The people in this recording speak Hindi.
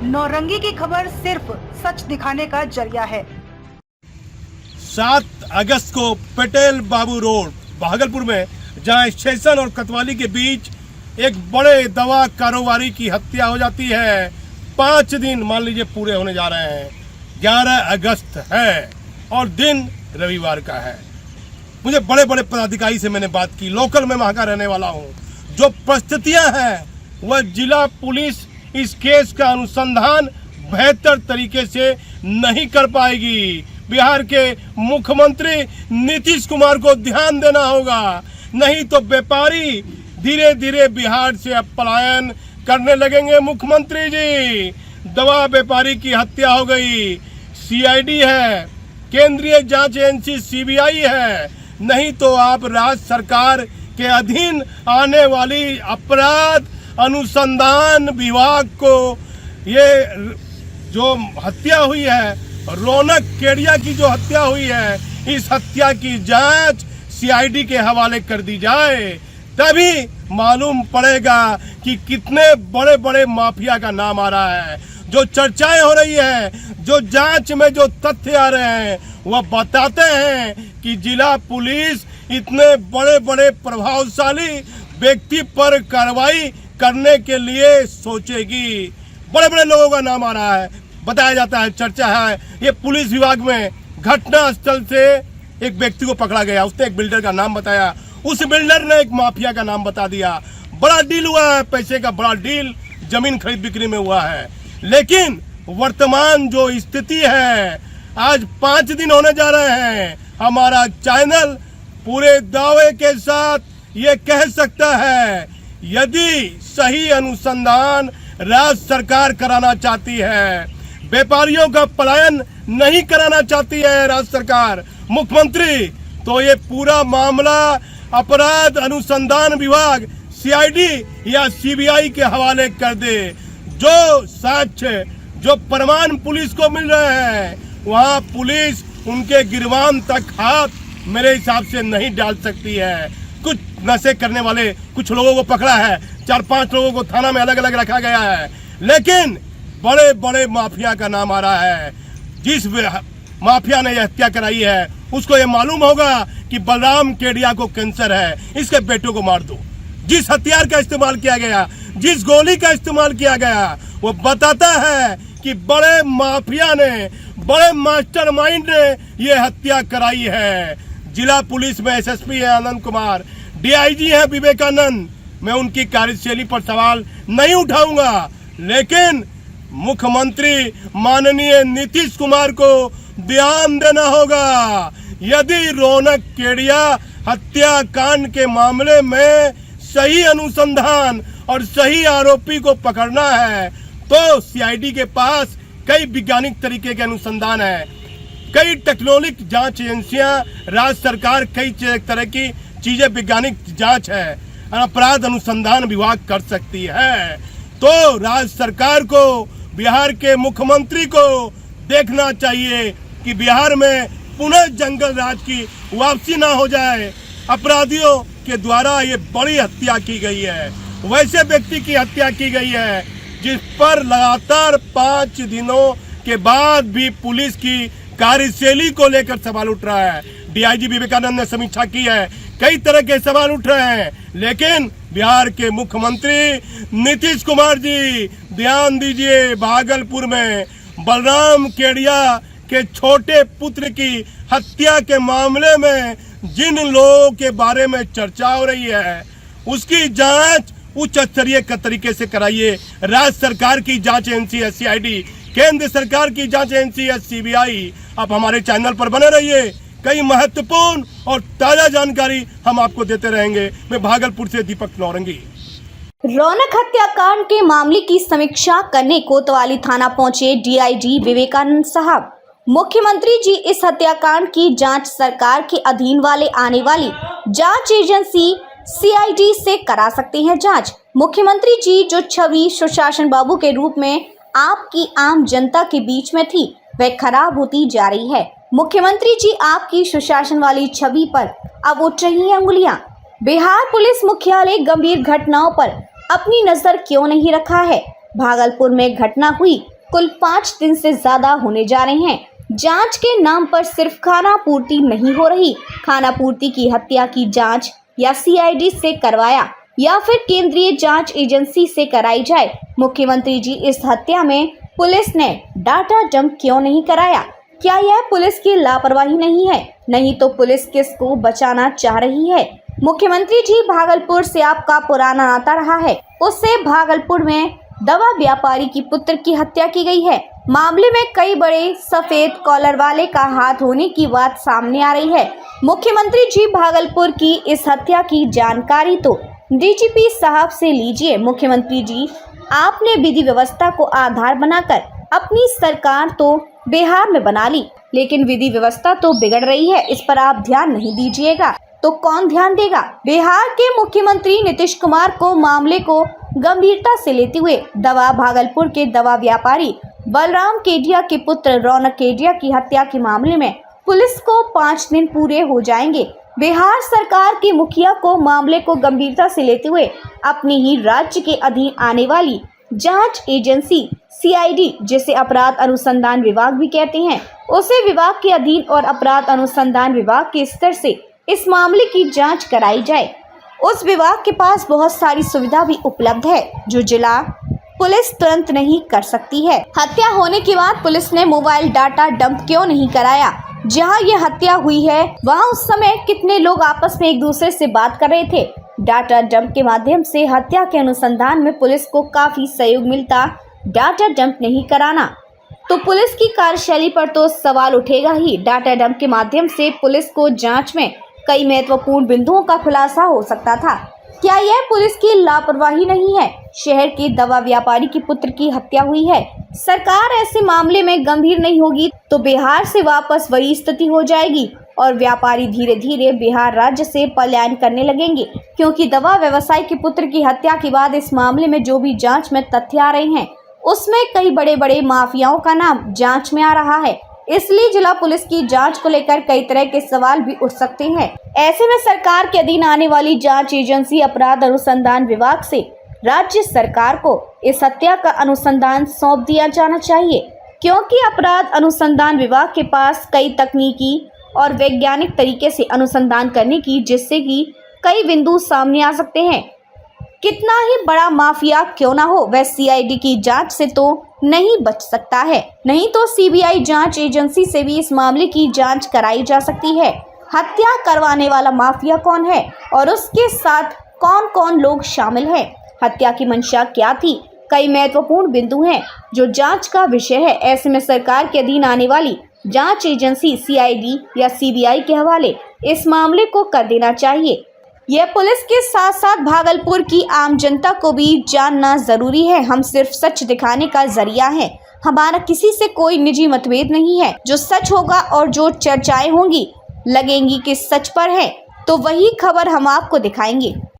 नौरंगी की खबर सिर्फ सच दिखाने का जरिया है। 7 अगस्त को पटेल बाबू रोड भागलपुर में, जहां स्टेशन और कोतवाली के बीच एक बड़े दवा कारोबारी की हत्या हो जाती है। 5 दिन मान लीजिए पूरे होने जा रहे हैं। 11 अगस्त है और दिन रविवार का है। मुझे बड़े बड़े पदाधिकारी से मैंने बात की। लोकल में वहाँ का रहने वाला हूँ। जो परिस्थितियाँ हैं वह जिला पुलिस इस केस का अनुसंधान बेहतर तरीके से नहीं कर पाएगी। बिहार के मुख्यमंत्री नीतीश कुमार को ध्यान देना होगा, नहीं तो व्यापारी धीरे धीरे बिहार से अब पलायन करने लगेंगे। मुख्यमंत्री जी, दवा व्यापारी की हत्या हो गई, सीआईडी है, केंद्रीय जांच एजेंसी सीबीआई है, नहीं तो आप राज्य सरकार के अधीन आने वाली अपराध अनुसंधान विभाग को ये जो हत्या हुई है, रौनक केडिया की जो हत्या हुई है, इस हत्या की जांच सीआईडी के हवाले कर दी जाए, तभी मालूम पड़ेगा कि कितने बड़े बड़े माफिया का नाम आ रहा है। जो चर्चाएं हो रही है, जो जांच में जो तथ्य आ रहे हैं, वह बताते हैं कि जिला पुलिस इतने बड़े बड़े प्रभावशाली व्यक्ति पर कार्रवाई करने के लिए सोचेगी। बड़े बड़े लोगों का नाम आ रहा है, बताया जाता है, चर्चा है। ये पुलिस विभाग में घटना स्थल से एक व्यक्ति को पकड़ा गया, उसने एक बिल्डर का नाम बताया, उस बिल्डर ने एक माफिया का नाम बता दिया। बड़ा डील हुआ है, पैसे का बड़ा डील जमीन खरीद बिक्री में हुआ है। लेकिन वर्तमान जो स्थिति है, आज 5 दिन होने जा रहे हैं, हमारा चैनल पूरे दावे के साथ ये कह सकता है, यदि सही अनुसंधान राज्य सरकार कराना चाहती है, व्यापारियों का पलायन नहीं कराना चाहती है राज्य सरकार, मुख्यमंत्री, तो ये पूरा मामला अपराध अनुसंधान विभाग सीआईडी या सीबीआई के हवाले कर दे। जो साक्ष्य, जो प्रमाण पुलिस को मिल रहे हैं, वहाँ पुलिस उनके गिरबान तक हाथ मेरे हिसाब से नहीं डाल सकती है। कुछ नशे करने वाले कुछ लोगों को पकड़ा है, 4-5 लोगों को थाना में अलग अलग रखा गया है, लेकिन बड़े बड़े माफिया का नाम आ रहा है। जिस माफिया ने यह हत्या कराई है, उसको ये मालूम होगा कि बलराम केडिया को कैंसर है, इसके बेटों को मार दो। जिस हथियार का इस्तेमाल किया गया, जिस गोली का इस्तेमाल किया गया, वो बताता है कि बड़े माफिया ने, बड़े मास्टरमाइंड ने ये हत्या कराई है। जिला पुलिस में एसएसपी है आनंद कुमार, डीआईजी है विवेकानंद। मैं उनकी कार्यशैली पर सवाल नहीं उठाऊंगा, लेकिन मुख्यमंत्री माननीय नीतीश कुमार को ध्यान देना होगा। यदि रौनक केडिया हत्याकांड के मामले में सही अनुसंधान और सही आरोपी को पकड़ना है, तो सीआईडी के पास कई वैज्ञानिक तरीके के अनुसंधान है, कई टेक्नोलॉजिक जांच एजेंसियां, राज्य सरकार कई तरह की चीजें वैज्ञानिक जांच है, अपराध अनुसंधान विभाग कर सकती है। तो राज्य सरकार को, बिहार के मुख्यमंत्री को देखना चाहिए कि बिहार में पुनः जंगल राज की वापसी ना हो जाए। अपराधियों के द्वारा ये बड़ी हत्या की गई है, वैसे व्यक्ति की हत्या की गई है जिस पर लगातार 5 दिनों के बाद भी पुलिस की कार्यशैली को लेकर सवाल उठ रहा है। डीआईजी विवेकानंद ने समीक्षा की है, कई तरह के सवाल उठ रहे हैं, लेकिन बिहार के मुख्यमंत्री नीतीश कुमार जी, ध्यान दीजिए। भागलपुर में बलराम केडिया के छोटे पुत्र की हत्या के मामले में जिन लोगों के बारे में चर्चा हो रही है, उसकी जांच उच्च स्तरीय तरीके से कराइए। राज्य सरकार की जांच एजेंसी है सीआईडी, केंद्र सरकार की जांच एजेंसी है सीबीआई। आप हमारे चैनल पर बने रहिए, कई महत्वपूर्ण और ताजा जानकारी हम आपको देते रहेंगे। मैं भागलपुर से दीपक नौरंगी। रौनक हत्याकांड के मामले की समीक्षा करने कोतवाली थाना पहुंचे डीआईजी विवेकानंद साहब। मुख्यमंत्री जी इस हत्याकांड की जांच सरकार के अधीन वाले आने वाली जांच एजेंसी सीआईडी से करा सकते हैं जांच। मुख्यमंत्री जी जो छवि सुशासन बाबू के रूप में आपकी आम जनता के बीच में थी, वह खराब होती जा रही है। मुख्यमंत्री जी आपकी सुशासन वाली छवि पर अब उठ रही हैं उंगलियां। बिहार पुलिस मुख्यालय गंभीर घटनाओं पर अपनी नजर क्यों नहीं रखा है? भागलपुर में घटना हुई कुल 5 दिन से ज्यादा होने जा रहे हैं। जांच के नाम पर सिर्फ खाना पूर्ति नहीं हो रही। खाना पूर्ति की हत्या की जांच या सीआईडी से करवाया या फिर केंद्रीय जांच एजेंसी से कराई जाए। मुख्यमंत्री जी, इस हत्या में पुलिस ने डाटा डंप क्यों नहीं कराया? क्या यह पुलिस की लापरवाही नहीं है? नहीं तो पुलिस किसको बचाना चाह रही है? मुख्यमंत्री जी, भागलपुर से आपका पुराना नाता रहा है। उससे भागलपुर में दवा व्यापारी की पुत्र की हत्या की गई है। मामले में कई बड़े सफेद कॉलर वाले का हाथ होने की बात सामने आ रही है। मुख्यमंत्री जी, भागलपुर की इस हत्या की जानकारी तो डीजीपी साहब से लीजिए। मुख्यमंत्री जी, आपने विधि व्यवस्था को आधार बनाकर अपनी सरकार तो बिहार में बना ली, लेकिन विधि व्यवस्था तो बिगड़ रही है। इस पर आप ध्यान नहीं दीजिएगा तो कौन ध्यान देगा? बिहार के मुख्यमंत्री नीतीश कुमार को मामले को गंभीरता से लेते हुए भागलपुर के दवा व्यापारी बलराम केडिया के पुत्र रौनक केडिया की हत्या के मामले में पुलिस को 5 दिन पूरे हो जाएंगे। बिहार सरकार के मुखिया को मामले को गंभीरता से लेते हुए अपनी ही राज्य के अधीन आने वाली जांच एजेंसी सीआईडी, जिसे अपराध अनुसंधान विभाग भी कहते हैं, उसे विभाग के अधीन और अपराध अनुसंधान विभाग के स्तर से इस मामले की जांच कराई जाए। उस विभाग के पास बहुत सारी सुविधा भी उपलब्ध है जो जिला पुलिस तुरंत नहीं कर सकती है। हत्या होने के बाद पुलिस ने मोबाइल डाटा डंप क्यों नहीं कराया? जहां ये हत्या हुई है वहां उस समय कितने लोग आपस में एक दूसरे से बात कर रहे थे? डाटा डंप के माध्यम से हत्या के अनुसंधान में पुलिस को काफी सहयोग मिलता। डाटा डंप नहीं कराना तो पुलिस की कार्यशैली पर तो सवाल उठेगा ही। डाटा डंप के माध्यम से पुलिस को जांच में कई महत्वपूर्ण बिंदुओं का खुलासा हो सकता था। क्या यह पुलिस की लापरवाही नहीं है? शहर के दवा व्यापारी की पुत्र की हत्या हुई है। सरकार ऐसे मामले में गंभीर नहीं होगी तो बिहार से वापस वही स्थिति हो जाएगी और व्यापारी धीरे धीरे बिहार राज्य से पलायन करने लगेंगे, क्योंकि दवा व्यवसायी के पुत्र की हत्या के बाद इस मामले में जो भी जांच में तथ्य आ रहे हैं उसमें कई बड़े बड़े माफियाओं का नाम जांच में आ रहा है। इसलिए जिला पुलिस की जांच को लेकर कई तरह के सवाल भी उठ सकते हैं। ऐसे में सरकार के अधीन आने वाली जांच एजेंसी अपराध अनुसंधान विभाग से राज्य सरकार को इस हत्या का अनुसंधान सौंप दिया जाना चाहिए, क्योंकि अपराध अनुसंधान विभाग के पास कई तकनीकी और वैज्ञानिक तरीके से अनुसंधान करने की, जिससे कि कई बिंदु सामने आ सकते हैं। कितना ही बड़ा माफिया क्यों ना हो, वह सीआईडी की जांच से तो नहीं बच सकता है। नहीं तो सीबीआई जांच एजेंसी से भी इस मामले की जांच कराई जा सकती है। हत्या करवाने वाला माफिया कौन है और उसके साथ कौन कौन लोग शामिल हैं? हत्या की मंशा क्या थी? कई महत्वपूर्ण बिंदु हैं जो जांच का विषय है। ऐसे में सरकार के अधीन आने वाली जांच एजेंसी सीआईडी या सीबीआई के हवाले इस मामले को कर देना चाहिए। यह पुलिस के साथ साथ भागलपुर की आम जनता को भी जानना जरूरी है। हम सिर्फ सच दिखाने का जरिया हैं। हमारा किसी से कोई निजी मतभेद नहीं है। जो सच होगा और जो चर्चाएं होंगी लगेंगी कि सच पर है तो वही खबर हम आपको दिखाएंगे।